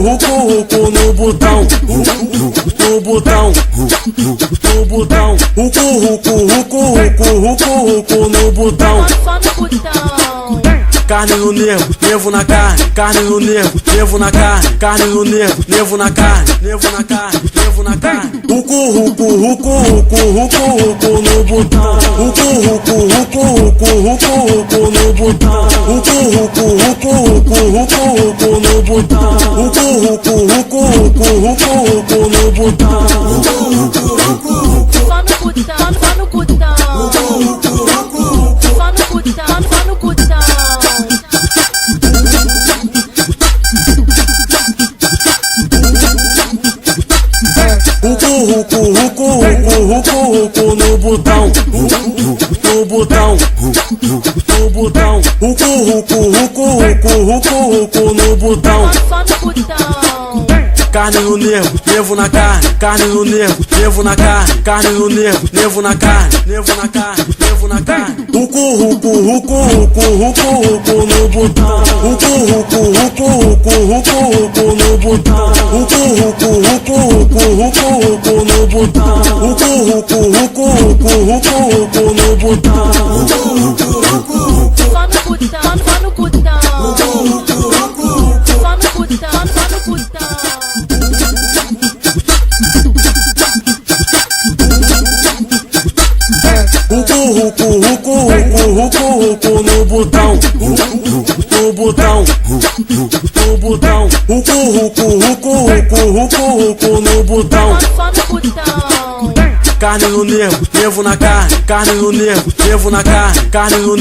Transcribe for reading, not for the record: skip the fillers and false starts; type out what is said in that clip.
rucu no botão, no botão, no botão, rucu no botão. Só no botão. Carne no nervo, nervo na carne, carne no nervo, nervo na carne, carne no nervo, nervo na carne, nervo na carne, nervo na carne. Rucu no botão, rucu no botão, rucu no botão, rucu no botão. Só no botão, só no botão. Só no botão, só no botão. Rucu no botão, no botão, no botão, rucu no botão. Só no botão. Carne no nervo, nervo na carne, carne no nervo, nervo na carne, carne no nervo, nervo na carne, nervo na carne, nervo na carne. Rucu no botão, rucu no botão, rucu no botão, rucu no botão. Só no botão, só no botão. Só no botão, só no botão. Rucu no botão, no botão, no botão, rucu no botão. Só no botão. Carne no nervo, nervo na carne, carne no nervo, nervo na carne, carne no